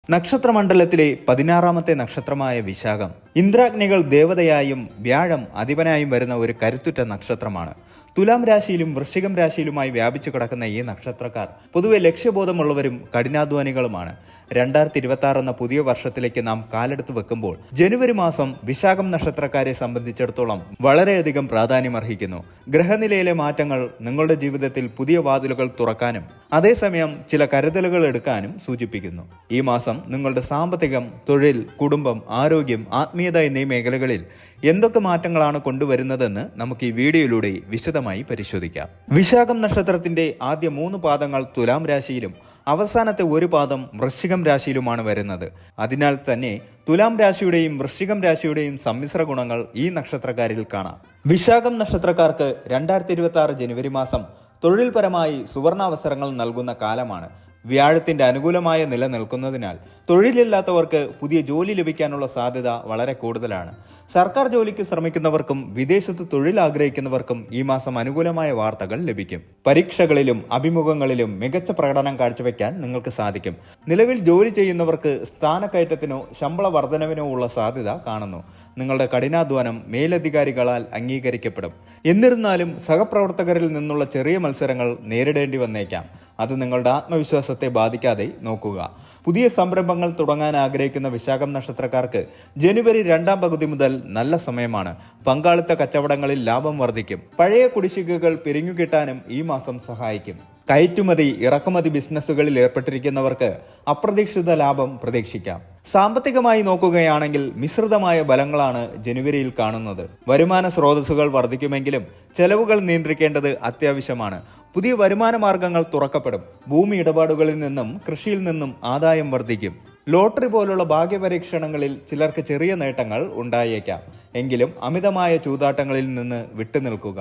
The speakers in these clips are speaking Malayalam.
നക്ഷത്രമണ്ഡലത്തിലെ 16ാമത്തെ നക്ഷത്രമായ വിശാഖം ഇന്ദ്രാഗ്നികൾ ദേവതയായും വ്യാഴം അധിപനായും വരുന്ന ഒരു കരുത്തുറ്റ നക്ഷത്രമാണ്. തുലാം രാശിയിലും വൃശ്ചികം രാശിയിലുമായി വ്യാപിച്ചു കിടക്കുന്ന ഈ നക്ഷത്രക്കാർ പൊതുവെ ലക്ഷ്യബോധമുള്ളവരും കഠിനാധ്വാനികളുമാണ്. 2026 എന്ന പുതിയ വർഷത്തിലേക്ക് നാം കാലെടുത്ത് വെക്കുമ്പോൾ ജനുവരി മാസം വിശാഖം നക്ഷത്രക്കാരെ സംബന്ധിച്ചിടത്തോളം വളരെയധികം പ്രാധാന്യമർഹിക്കുന്നു. ഗ്രഹനിലയിലെ മാറ്റങ്ങൾ നിങ്ങളുടെ ജീവിതത്തിൽ പുതിയ വാതിലുകൾ തുറക്കാനും അതേസമയം ചില കരുതലുകൾ എടുക്കാനും സൂചിപ്പിക്കുന്നു. ഈ മാസം നിങ്ങളുടെ സാമ്പത്തികം, തൊഴിൽ, കുടുംബം, ആരോഗ്യം, ആത്മീയത എന്നീ മേഖലകളിൽ എന്തൊക്കെ മാറ്റങ്ങളാണ് കൊണ്ടുവരുന്നതെന്ന് നമുക്ക് ഈ വീഡിയോയിലൂടെ വിശദമായി പരിശോധിക്കാം. വിശാഖം നക്ഷത്രത്തിന്റെ ആദ്യ 3 പാദങ്ങൾ തുലാം രാശിയിലും അവസാനത്തെ ഒരു പാദം വൃശ്ചികം രാശിയിലുമാണ് വരുന്നത്. അതിനാൽ തന്നെ തുലാം രാശിയുടെയും വൃശ്ചികം രാശിയുടെയും സമ്മിശ്ര ഗുണങ്ങൾ ഈ നക്ഷത്രക്കാരിൽ കാണാം. വിശാഖം നക്ഷത്രക്കാർക്ക് 2026 ജനുവരി മാസം തൊഴിൽപരമായി സുവർണാവസരങ്ങൾ നൽകുന്ന കാലമാണ്. വ്യാഴത്തിന്റെ അനുകൂലമായ നില നിൽക്കുന്നതിനാൽ തൊഴിലില്ലാത്തവർക്ക് പുതിയ ജോലി ലഭിക്കാനുള്ള സാധ്യത വളരെ കൂടുതലാണ്. സർക്കാർ ജോലിക്ക് ശ്രമിക്കുന്നവർക്കും വിദേശത്ത് തൊഴിൽ ആഗ്രഹിക്കുന്നവർക്കും ഈ മാസം അനുകൂലമായ വാർത്തകൾ ലഭിക്കും. പരീക്ഷകളിലും അഭിമുഖങ്ങളിലും മികച്ച പ്രകടനം കാഴ്ചവെക്കാൻ നിങ്ങൾക്ക് സാധിക്കും. നിലവിൽ ജോലി ചെയ്യുന്നവർക്ക് സ്ഥാനക്കയറ്റത്തിനോ ശമ്പള വർധനവിനോ ഉള്ള സാധ്യത കാണുന്നു. നിങ്ങളുടെ കഠിനാധ്വാനം മേലധികാരികളാൽ അംഗീകരിക്കപ്പെടും. എന്നിരുന്നാലും സഹപ്രവർത്തകരിൽ നിന്നുള്ള ചെറിയ മത്സരങ്ങൾ നേരിടേണ്ടി വന്നേക്കാം. അത് നിങ്ങളുടെ ആത്മവിശ്വാസത്തെ ബാധിക്കാതെ നോക്കുക. പുതിയ സംരംഭങ്ങൾ തുടങ്ങാൻ ആഗ്രഹിക്കുന്ന വിശാഖം നക്ഷത്രക്കാർക്ക് ജനുവരി 2ാം പകുതി മുതൽ നല്ല സമയമാണ്. പങ്കാളിത്ത കച്ചവടങ്ങളിൽ ലാഭം വർദ്ധിക്കും. പഴയ കുടിശ്ശികകൾ പിരിഞ്ഞുകിട്ടാനും ഈ മാസം സഹായിക്കും. കയറ്റുമതി, ഇറക്കുമതി ബിസിനസ്സുകളിൽ ഏർപ്പെട്ടിരിക്കുന്നവർക്ക് അപ്രതീക്ഷിത ലാഭം പ്രതീക്ഷിക്കാം. സാമ്പത്തികമായി നോക്കുകയാണെങ്കിൽ മിശ്രിതമായ ഫലങ്ങളാണ് ജനുവരിയിൽ കാണുന്നത്. വരുമാന സ്രോതസ്സുകൾ വർദ്ധിക്കുമെങ്കിലും ചെലവുകൾ നിയന്ത്രിക്കേണ്ടത് അത്യാവശ്യമാണ്. പുതിയ വരുമാന മാർഗങ്ങൾ തുറക്കപ്പെടും. ഭൂമി ഇടപാടുകളിൽ നിന്നും കൃഷിയിൽ നിന്നും ആദായം വർദ്ധിക്കും. ലോട്ടറി പോലുള്ള ഭാഗ്യപരീക്ഷണങ്ങളിൽ ചിലർക്ക് ചെറിയ നേട്ടങ്ങൾ ഉണ്ടായേക്കാം. എങ്കിലും അമിതമായ ചൂതാട്ടങ്ങളിൽ നിന്ന് വിട്ടുനിൽക്കുക.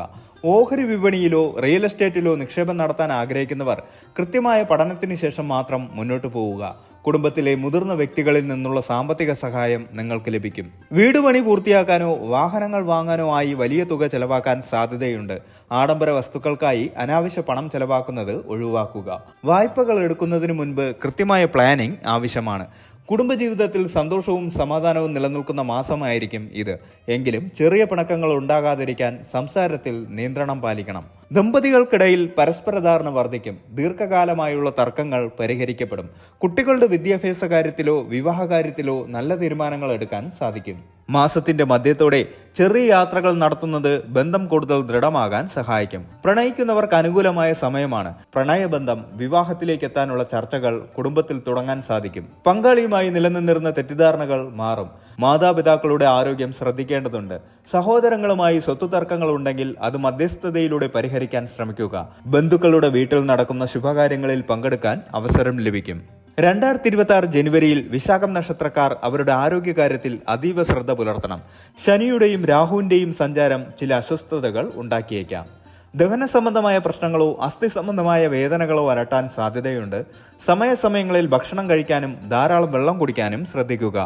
ഓഹരി വിപണിയിലോ റിയൽ എസ്റ്റേറ്റിലോ നിക്ഷേപം നടത്താൻ ആഗ്രഹിക്കുന്നവർ കൃത്യമായ പഠനത്തിന് ശേഷം മാത്രം മുന്നോട്ട് പോവുക. കുടുംബത്തിലെ മുതിർന്ന വ്യക്തികളിൽ നിന്നുള്ള സാമ്പത്തിക സഹായം നിങ്ങൾക്ക് ലഭിക്കും. വീട് പണി പൂർത്തിയാക്കാനോ വാഹനങ്ങൾ വാങ്ങാനോ ആയി വലിയ തുക ചെലവാക്കാൻ സാധ്യതയുണ്ട്. ആഡംബര വസ്തുക്കൾക്കായി അനാവശ്യ പണം ചെലവാക്കുന്നത് ഒഴിവാക്കുക. വായ്പകൾ എടുക്കുന്നതിന് മുൻപ് കൃത്യമായ പ്ലാനിംഗ് ആവശ്യമാണ്. കുടുംബജീവിതത്തിൽ സന്തോഷവും സമാധാനവും നിലനിൽക്കുന്ന മാസമായിരിക്കും ഇത്. എങ്കിലും ചെറിയ പിണക്കങ്ങൾ ഉണ്ടാകാതിരിക്കാൻ സംസാരത്തിൽ നിയന്ത്രണം പാലിക്കണം. ദമ്പതികൾക്കിടയിൽ പരസ്പര ധാരണ വർദ്ധിക്കും. ദീർഘകാലമായുള്ള തർക്കങ്ങൾ പരിഹരിക്കപ്പെടും. കുട്ടികളുടെ വിദ്യാഭ്യാസ കാര്യത്തിലോ വിവാഹ കാര്യത്തിലോ നല്ല തീരുമാനങ്ങൾ എടുക്കാൻ സാധിക്കും. മാസത്തിന്റെ മധ്യത്തോടെ ചെറിയ യാത്രകൾ നടത്തുന്നത് ബന്ധം കൂടുതൽ ദൃഢമാകാൻ സഹായിക്കും. പ്രണയിക്കുന്നവർക്ക് അനുകൂലമായ സമയമാണ്. പ്രണയബന്ധം വിവാഹത്തിലേക്ക് എത്താനുള്ള ചർച്ചകൾ കുടുംബത്തിൽ തുടങ്ങാൻ സാധിക്കും. പങ്കാളിയുമായി നിലനിന്നിരുന്ന തെറ്റിദ്ധാരണകൾ മാറും. മാതാപിതാക്കളുടെ ആരോഗ്യം ശ്രദ്ധിക്കേണ്ടതുണ്ട്. സഹോദരങ്ങളുമായി സ്വത്ത് തർക്കങ്ങൾ ഉണ്ടെങ്കിൽ അത് മധ്യസ്ഥതയിലൂടെ പരിഹരിക്കാൻ ശ്രമിക്കുക. ബന്ധുക്കളുടെ വീട്ടിൽ നടക്കുന്ന ശുഭകാര്യങ്ങളിൽ പങ്കെടുക്കാൻ അവസരം ലഭിക്കും. 2026 ജനുവരിയിൽ വിശാഖം നക്ഷത്രക്കാർ അവരുടെ ആരോഗ്യകാര്യത്തിൽ അതീവ ശ്രദ്ധ പുലർത്തണം. ശനിയുടെയും രാഹുവിന്റെയും സഞ്ചാരം ചില അസ്വസ്ഥതകൾ ഉണ്ടാക്കിയേക്കാം. ദഹന സംബന്ധമായ പ്രശ്നങ്ങളോ അസ്ഥി സംബന്ധമായ വേദനകളോ അലട്ടാൻ സാധ്യതയുണ്ട്. സമയങ്ങളിൽ ഭക്ഷണം കഴിക്കാനും ധാരാളം വെള്ളം കുടിക്കാനും ശ്രദ്ധിക്കുക.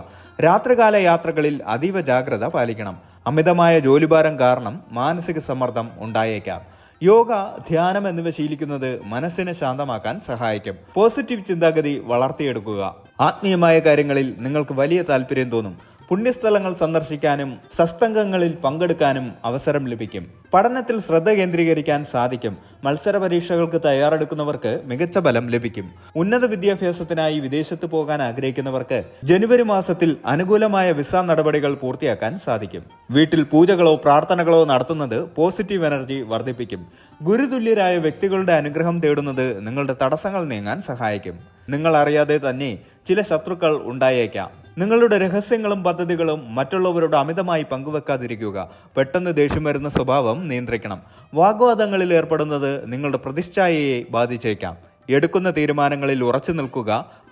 രാത്രികാല യാത്രകളിൽ അതീവ ജാഗ്രത പാലിക്കണം. അമിതമായ ജോലിഭാരം കാരണം മാനസിക സമ്മർദ്ദം ഉണ്ടായേക്കാം. യോഗ, ധ്യാനം എന്നിവ ശീലിക്കുന്നത് മനസ്സിനെ ശാന്തമാക്കാൻ സഹായിക്കും. പോസിറ്റീവ് ചിന്താഗതി വളർത്തിയെടുക്കുക. ആത്മീയമായ കാര്യങ്ങളിൽ നിങ്ങൾക്ക് വലിയ താല്പര്യം തോന്നും. പുണ്യസ്ഥലങ്ങൾ സന്ദർശിക്കാനും സത്സംഗങ്ങളിൽ പങ്കെടുക്കാനും അവസരം ലഭിക്കും. പഠനത്തിൽ ശ്രദ്ധ കേന്ദ്രീകരിക്കാൻ സാധിക്കും. മത്സര പരീക്ഷകൾക്ക് തയ്യാറെടുക്കുന്നവർക്ക് മികച്ച ഫലം ലഭിക്കും. ഉന്നത വിദ്യാഭ്യാസത്തിനായി വിദേശത്ത് പോകാൻ ആഗ്രഹിക്കുന്നവർക്ക് ജനുവരി മാസത്തിൽ അനുകൂലമായ വിസ നടപടികൾ പൂർത്തിയാക്കാൻ സാധിക്കും. വീട്ടിൽ പൂജകളോ പ്രാർത്ഥനകളോ നടത്തുന്നത് പോസിറ്റീവ് എനർജി വർദ്ധിപ്പിക്കും. ഗുരുതുല്യരായ വ്യക്തികളുടെ അനുഗ്രഹം തേടുന്നത് നിങ്ങളുടെ തടസ്സങ്ങൾ നീങ്ങാൻ സഹായിക്കും. നിങ്ങൾ അറിയാതെ തന്നെ ചില ശത്രുക്കൾ ഉണ്ടായേക്കാം. നിങ്ങളുടെ രഹസ്യങ്ങളും പദ്ധതികളും മറ്റുള്ളവരോട് അമിതമായി പങ്കുവെക്കാതിരിക്കുക. പെട്ടെന്ന് ദേഷ്യം വരുന്ന സ്വഭാവം നിയന്ത്രിക്കണം. വാഗ്വാദങ്ങളിൽ ഏർപ്പെടുന്നത് നിങ്ങളുടെ പ്രതിച്ഛായയെ ബാധിച്ചേക്കാം. എടുക്കുന്ന തീരുമാനങ്ങളിൽ ഉറച്ചു നിൽക്കുക.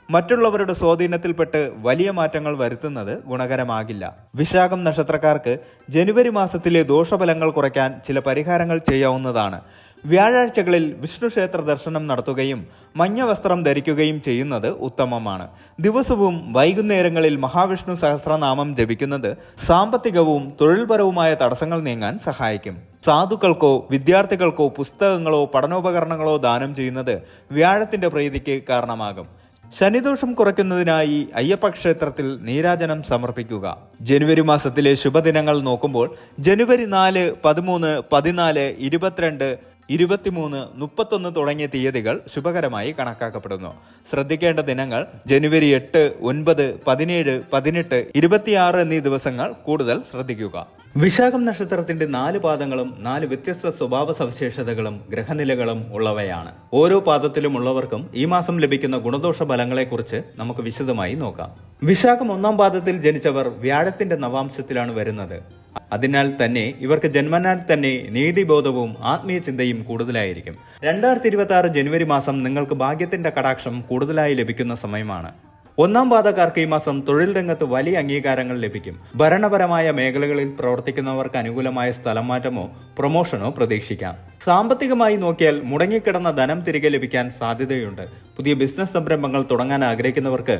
മറ്റുള്ളവരുടെ സ്വാധീനത്തിൽപ്പെട്ട് വലിയ മാറ്റങ്ങൾ വരുത്തുന്നത് ഗുണകരമാകില്ല. വിശാഖം നക്ഷത്രക്കാർക്ക് ജനുവരി മാസത്തിലെ ദോഷഫലങ്ങൾ കുറയ്ക്കാൻ ചില പരിഹാരങ്ങൾ ചെയ്യാവുന്നതാണ്. വ്യാഴാഴ്ചകളിൽ വിഷ്ണു ക്ഷേത്ര ദർശനം നടത്തുകയും മഞ്ഞ വസ്ത്രം ധരിക്കുകയും ചെയ്യുന്നത് ഉത്തമമാണ്. ദിവസവും വൈകുന്നേരങ്ങളിൽ മഹാവിഷ്ണു സഹസ്രനാമം ജപിക്കുന്നത് സാമ്പത്തികവും തൊഴിൽപരവുമായ തടസ്സങ്ങൾ നീങ്ങാൻ സഹായിക്കും. സാധുക്കൾക്കോ വിദ്യാർത്ഥികൾക്കോ പുസ്തകങ്ങളോ പഠനോപകരണങ്ങളോ ദാനം ചെയ്യുന്നത് വ്യാഴത്തിന്റെ പ്രീതിക്ക് കാരണമാകും. ശനിദോഷം കുറയ്ക്കുന്നതിനായി അയ്യപ്പ ക്ഷേത്രത്തിൽ നീരാജനം സമർപ്പിക്കുക. ജനുവരി മാസത്തിലെ ശുഭദിനങ്ങൾ നോക്കുമ്പോൾ ജനുവരി 4, 13, 14, 22, 23, 31 തുടങ്ങിയ തീയതികൾ ശുഭകരമായി കണക്കാക്കപ്പെടുന്നു. ശ്രദ്ധിക്കേണ്ട ദിനങ്ങൾ ജനുവരി 8, 9, 17, 18, 26 എന്നീ ദിവസങ്ങൾ കൂടുതൽ ശ്രദ്ധിക്കുക. വിശാഖം നക്ഷത്രത്തിന്റെ 4 പാദങ്ങളും 4 വ്യത്യസ്ത സ്വഭാവ സവിശേഷതകളും ഗ്രഹനിലകളും ഉള്ളവയാണ്. ഓരോ പാദത്തിലും ഉള്ളവർക്കും ഈ മാസം ലഭിക്കുന്ന ഗുണദോഷ ഫലങ്ങളെക്കുറിച്ച് നമുക്ക് വിശദമായി നോക്കാം. വിശാഖം 1-ാം പാദത്തിൽ ജനിച്ചവർ വ്യാഴത്തിന്റെ നവാംശത്തിലാണ് വരുന്നത്. അതിനാൽ തന്നെ ഇവർക്ക് ജന്മനാൽ തന്നെ നീതിബോധവും ആത്മീയ ചിന്തയും കൂടുതലായിരിക്കും. 2026 ജനുവരി മാസം നിങ്ങൾക്ക് ഭാഗ്യത്തിന്റെ കടാക്ഷം കൂടുതലായി ലഭിക്കുന്ന സമയമാണ്. 1-ാം പാദക്കാർക്ക് ഈ മാസം തൊഴിൽ രംഗത്ത് വലിയ അംഗീകാരങ്ങൾ ലഭിക്കും. ഭരണപരമായ മേഖലകളിൽ പ്രവർത്തിക്കുന്നവർക്ക് അനുകൂലമായ സ്ഥലം മാറ്റമോ പ്രൊമോഷനോ പ്രതീക്ഷിക്കാം. സാമ്പത്തികമായി നോക്കിയാൽ മുടങ്ങിക്കിടന്ന ധനം തിരികെ ലഭിക്കാൻ സാധ്യതയുണ്ട്. പുതിയ ബിസിനസ് സംരംഭങ്ങൾ തുടങ്ങാൻ ആഗ്രഹിക്കുന്നവർക്ക്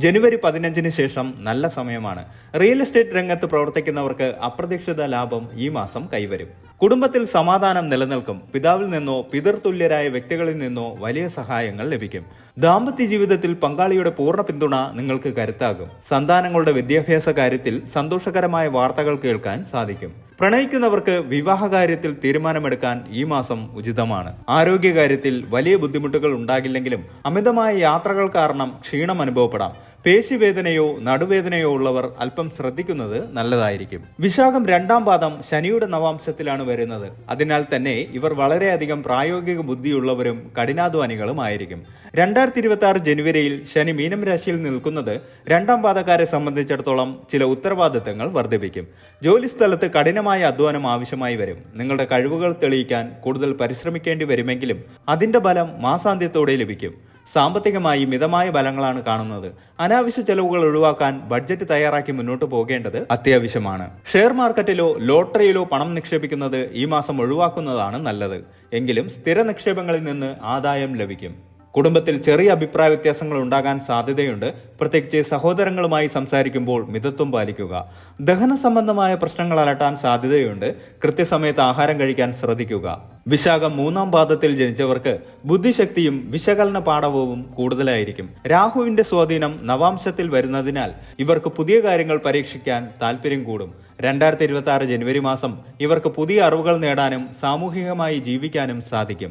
ജനുവരി 15-ന് ശേഷം നല്ല സമയമാണ്. റിയൽ എസ്റ്റേറ്റ് രംഗത്ത് പ്രവർത്തിക്കുന്നവർക്ക് അപ്രതീക്ഷിത ലാഭം ഈ മാസം കൈവരും. കുടുംബത്തിൽ സമാധാനം നിലനിൽക്കും. പിതാവിൽ നിന്നോ പിതൃതുല്യരായ വ്യക്തികളിൽ നിന്നോ വലിയ സഹായങ്ങൾ ലഭിക്കും. ദാമ്പത്യ ജീവിതത്തിൽ പങ്കാളിയുടെ പൂർണ്ണ പിന്തുണ നിങ്ങൾക്ക് കരുത്താകും. സന്താനങ്ങളുടെ വിദ്യാഭ്യാസ കാര്യത്തിൽ സന്തോഷകരമായ വാർത്തകൾ കേൾക്കാൻ സാധിക്കും. പ്രണയിക്കുന്നവർക്ക് വിവാഹകാര്യത്തിൽ തീരുമാനമെടുക്കാൻ ഈ മാസം ഉചിതമാണ്. ആരോഗ്യകാര്യത്തിൽ വലിയ ബുദ്ധിമുട്ടുകൾ ഉണ്ടാകില്ലെങ്കിലും അമിതമായ യാത്രകൾ കാരണം ക്ഷീണം അനുഭവപ്പെടാം. പേശിവേദനയോ നടുവേദനയോ ഉള്ളവർ അല്പം ശ്രദ്ധിക്കുന്നത് നല്ലതായിരിക്കും. വിശാഖം 2-ാം പാദം ശനിയുടെ നവാംശത്തിലാണ് വരുന്നത്. അതിനാൽ തന്നെ ഇവർ വളരെയധികം പ്രായോഗിക ബുദ്ധിയുള്ളവരും കഠിനാധ്വാനികളുമായിരിക്കും. 2026 ജനുവരിയിൽ ശനി മീനം രാശിയിൽ നിൽക്കുന്നത് 2-ാം പാദക്കാരെ സംബന്ധിച്ചിടത്തോളം ചില ഉത്തരവാദിത്തങ്ങൾ വർദ്ധിപ്പിക്കും. ജോലിസ്ഥലത്ത് കഠിനമായ അധ്വാനം ആവശ്യമായി വരും. നിങ്ങളുടെ കഴിവുകൾ തെളിയിക്കാൻ കൂടുതൽ പരിശ്രമിക്കേണ്ടി വരുമെങ്കിലും അതിന്റെ ഫലം മാസാന്ത്യത്തോടെ ലഭിക്കും. സാമ്പത്തികമായി മിതമായ ഫലങ്ങളാണ് കാണുന്നത്. അനാവശ്യ ചെലവുകൾ ഒഴിവാക്കാൻ ബഡ്ജറ്റ് തയ്യാറാക്കി മുന്നോട്ട് പോകേണ്ടത് അത്യാവശ്യമാണ്. ഷെയർ മാർക്കറ്റിലോ ലോട്ടറിയിലോ പണം നിക്ഷേപിക്കുന്നത് ഈ മാസം ഒഴിവാക്കുന്നതാണ് നല്ലത്. എങ്കിലും സ്ഥിര നിക്ഷേപങ്ങളിൽ നിന്ന് ആദായം ലഭിക്കും. കുടുംബത്തിൽ ചെറിയ അഭിപ്രായ വ്യത്യാസങ്ങൾ ഉണ്ടാകാൻ സാധ്യതയുണ്ട്. പ്രത്യേകിച്ച് സഹോദരങ്ങളുമായി സംസാരിക്കുമ്പോൾ മിതത്വം പാലിക്കുക. ദഹന സംബന്ധമായ പ്രശ്നങ്ങൾ അലട്ടാൻ സാധ്യതയുണ്ട്. കൃത്യസമയത്ത് ആഹാരം കഴിക്കാൻ ശ്രദ്ധിക്കുക. വിശാഖം 3-ാം പാദത്തിൽ ജനിച്ചവർക്ക് ബുദ്ധിശക്തിയും വിശകലന പാടവവും കൂടുതലായിരിക്കും. രാഹുവിന്റെ സ്വാധീനം നവാംശത്തിൽ വരുന്നതിനാൽ ഇവർക്ക് പുതിയ കാര്യങ്ങൾ പരീക്ഷിക്കാൻ താല്പര്യം കൂടും. 2026 ജനുവരി മാസം ഇവർക്ക് പുതിയ അറിവുകൾ നേടാനും സാമൂഹികമായി ജീവിക്കാനും സാധിക്കും.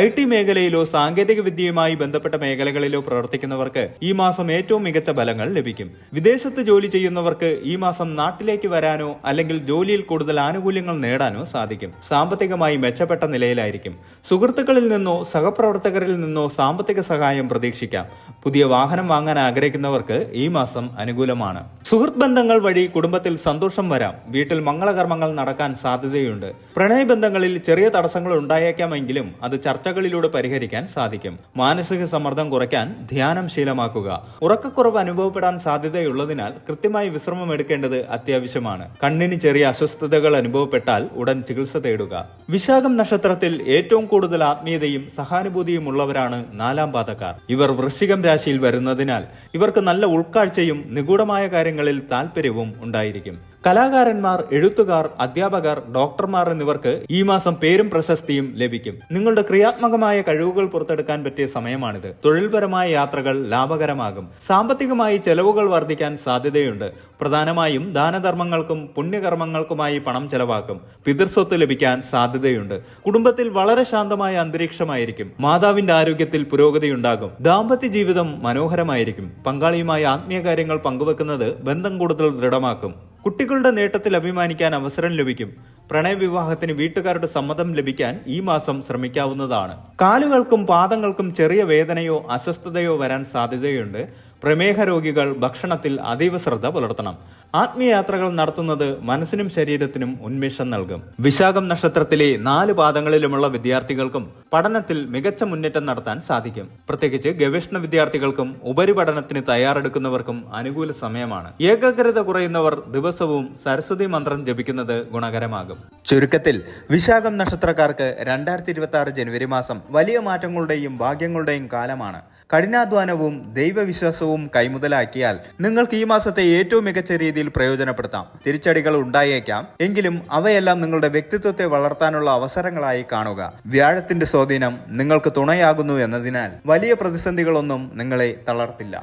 IT മേഖലയിലോ സാങ്കേതിക വിദ്യയുമായി ബന്ധപ്പെട്ട മേഖലകളിലോ പ്രവർത്തിക്കുന്നവർക്ക് ഈ മാസം ഏറ്റവും മികച്ച ഫലങ്ങൾ ലഭിക്കും. വിദേശത്ത് ജോലി ചെയ്യുന്നവർക്ക് ഈ മാസം നാട്ടിലേക്ക് വരാനോ അല്ലെങ്കിൽ ജോലിയിൽ കൂടുതൽ ആനുകൂല്യങ്ങൾ നേടാനോ സാധിക്കും. സാമ്പത്തികമായി മെച്ചപ്പെട്ട നിലയിലായിരിക്കും. സുഹൃത്തുക്കളിൽ നിന്നോ സഹപ്രവർത്തകരിൽ നിന്നോ സാമ്പത്തിക സഹായം പ്രതീക്ഷിക്കാം. പുതിയ വാഹനം വാങ്ങാൻ ആഗ്രഹിക്കുന്നവർക്ക് ഈ മാസം അനുകൂലമാണ്. സുഹൃത്ത് ബന്ധങ്ങൾ വഴി കുടുംബത്തിൽ സന്തോഷം വരാം. വീട്ടിൽ മംഗളകർമ്മങ്ങൾ നടക്കാൻ സാധ്യതയുണ്ട്. പ്രണയബന്ധങ്ങളിൽ ചെറിയ തടസ്സങ്ങൾ ഉണ്ടായേക്കാമെങ്കിലും അത് ചർച്ചകളിലൂടെ പരിഹരിക്കാൻ സാധിക്കും. മാനസിക സമ്മർദ്ദം കുറയ്ക്കാൻ ധ്യാനം ശീലമാക്കുക. ഉറക്കക്കുറവ് അനുഭവപ്പെടാൻ സാധ്യതയുള്ളതിനാൽ കൃത്യമായി വിശ്രമം എടുക്കേണ്ടത് അത്യാവശ്യമാണ്. കണ്ണിന് ചെറിയ അസ്വസ്ഥതകൾ അനുഭവപ്പെട്ടാൽ ഉടൻ ചികിത്സ തേടുക. വിശാഖം നക്ഷത്രത്തിൽ ഏറ്റവും കൂടുതൽ ആത്മീയതയും സഹാനുഭൂതിയും ഉള്ളവരാണ് 4-ാം പാദക്കാർ. ഇവർ വൃശ്ചികം രാശിയിൽ വരുന്നതിനാൽ ഇവർക്ക് നല്ല ഉൾക്കാഴ്ചയും നിഗൂഢമായ കാര്യങ്ങളിൽ താല്പര്യവും ഉണ്ടായിരിക്കും. കലാകാരന്മാർ, എഴുത്തുകാർ, അധ്യാപകർ, ഡോക്ടർമാർ എന്നിവർക്ക് ഈ മാസം പേരും പ്രശസ്തിയും ലഭിക്കും. നിങ്ങളുടെ ക്രിയാത്മകമായ കഴിവുകൾ പുറത്തെടുക്കാൻ പറ്റിയ സമയമാണിത്. തൊഴിൽപരമായ യാത്രകൾ ലാഭകരമാകും. സാമ്പത്തികമായി ചെലവുകൾ വർദ്ധിക്കാൻ സാധ്യതയുണ്ട്. പ്രധാനമായും ദാനധർമ്മങ്ങൾക്കും പുണ്യകർമ്മങ്ങൾക്കുമായി പണം ചെലവാക്കും. പിതൃസ്വത്ത് ലഭിക്കാൻ സാധ്യതയുണ്ട്. കുടുംബത്തിൽ വളരെ ശാന്തമായ അന്തരീക്ഷമായിരിക്കും. മാതാവിന്റെ ആരോഗ്യത്തിൽ പുരോഗതിയുണ്ടാകും. ദാമ്പത്യ ജീവിതം മനോഹരമായിരിക്കും. പങ്കാളിയുമായി ആത്മീയ കാര്യങ്ങൾ പങ്കുവെക്കുന്നത് ബന്ധം കൂടുതൽ ദൃഢമാക്കും. കുട്ടികളുടെ നേട്ടത്തിൽ അഭിമാനിക്കാൻ അവസരം ലഭിക്കും. പ്രണയവിവാഹത്തിന് വീട്ടുകാരുടെ സമ്മതം ലഭിക്കാൻ ഈ മാസം ശ്രമിക്കാവുന്നതാണ്. കാലുകൾക്കും പാദങ്ങൾക്കും ചെറിയ വേദനയോ അസ്വസ്ഥതയോ വരാൻ സാധ്യതയുണ്ട്. പ്രമേഹ രോഗികൾ ഭക്ഷണത്തിൽ അതീവ ശ്രദ്ധ പുലർത്തണം. ആത്മീയയാത്രകൾ നടത്തുന്നത് മനസ്സിനും ശരീരത്തിനും ഉന്മേഷം നൽകും. വിശാഖം നക്ഷത്രത്തിലെ 4 പാദങ്ങളിലുമുള്ള വിദ്യാർത്ഥികൾക്കും പഠനത്തിൽ മികച്ച മുന്നേറ്റം നടത്താൻ സാധിക്കും. പ്രത്യേകിച്ച് ഗവേഷണ വിദ്യാർത്ഥികൾക്കും ഉപരിപഠനത്തിന് തയ്യാറെടുക്കുന്നവർക്കും അനുകൂല സമയമാണ്. ഏകാഗ്രത കുറയുന്നവർ ദിവസവും സരസ്വതി മന്ത്രം ജപിക്കുന്നത് ഗുണകരമാകും. ചുരുക്കത്തിൽ വിശാഖം നക്ഷത്രക്കാർക്ക് 2026 ജനുവരി മാസം വലിയ മാറ്റങ്ങളുടെയും ഭാഗ്യങ്ങളുടെയും കാലമാണ്. കഠിനാധ്വാനവും ദൈവവിശ്വാസവും ദിവസവും കൈമുതലാക്കിയാൽ നിങ്ങൾക്ക് ഈ മാസത്തെ ഏറ്റവും മികച്ച രീതിയിൽ പ്രയോജനപ്പെടുത്താം. തിരിച്ചടികൾ ഉണ്ടായേക്കാം, എങ്കിലും അവയെല്ലാം നിങ്ങളുടെ വ്യക്തിത്വത്തെ വളർത്താനുള്ള അവസരങ്ങളായി കാണുക. വ്യാഴത്തിന്റെ സ്വാധീനം നിങ്ങൾക്ക് തുണയാകുന്നു എന്നതിനാൽ വലിയ പ്രതിസന്ധികളൊന്നും നിങ്ങളെ തളർത്തില്ല.